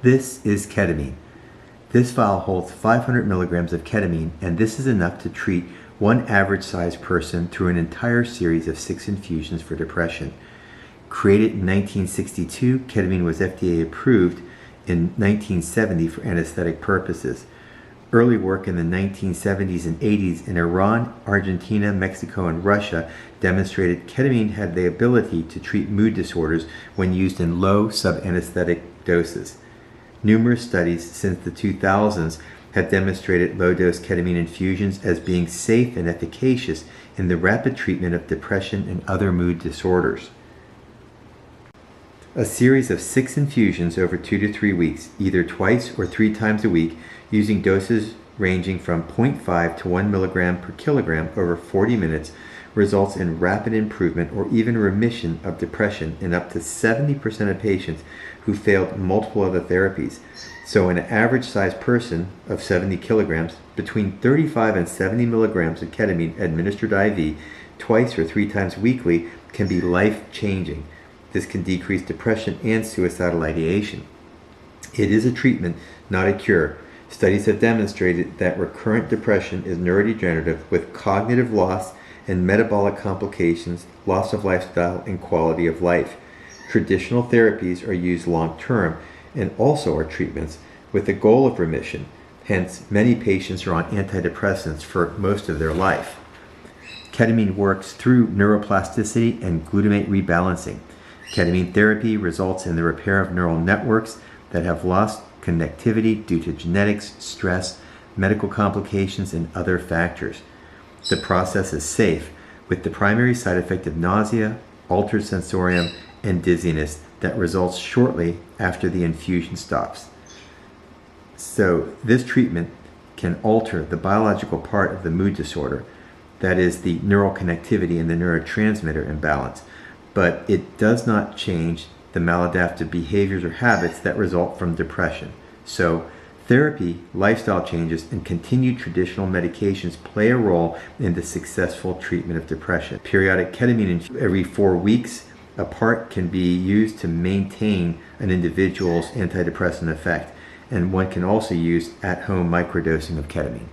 This is ketamine. This vial holds 500 milligrams of ketamine, and this is enough to treat one average-sized person through an entire series of 6 infusions for depression. Created in 1962, ketamine was FDA approved in 1970 for anesthetic purposes. Early work in the 1970s and 80s in Iran, Argentina, Mexico, and Russia demonstrated ketamine had the ability to treat mood disorders when used in low subanesthetic doses. Numerous studies since the 2000s have demonstrated low-dose ketamine infusions as being safe and efficacious in the rapid treatment of depression and other mood disorders. A series of 6 infusions over 2 to 3 weeks, either twice or 3 times a week, using doses ranging from 0.5 to 1 milligram per kilogram over 40 minutes, results in rapid improvement or even remission of depression in up to 70% of patients who failed multiple other therapies. So in an average-sized person of 70 kilograms, between 35 and 70 milligrams of ketamine administered IV twice or 3 times weekly can be life-changing. This can decrease depression and suicidal ideation. It is a treatment, not a cure. Studies have demonstrated that recurrent depression is neurodegenerative with cognitive loss and metabolic complications, loss of lifestyle, and quality of life. Traditional therapies are used long-term and also are treatments with the goal of remission. Hence, many patients are on antidepressants for most of their life. Ketamine works through neuroplasticity and glutamate rebalancing. Ketamine therapy results in the repair of neural networks that have lost connectivity due to genetics, stress, medical complications, and other factors. The process is safe, with the primary side effect of nausea, altered sensorium, and dizziness that results shortly after the infusion stops. So this treatment can alter the biological part of the mood disorder, that is the neural connectivity and the neurotransmitter imbalance, but it does not change the maladaptive behaviors or habits that result from depression. So therapy, lifestyle changes, and continued traditional medications play a role in the successful treatment of depression. Periodic ketamine every 4 weeks apart can be used to maintain an individual's antidepressant effect, and one can also use at-home microdosing of ketamine.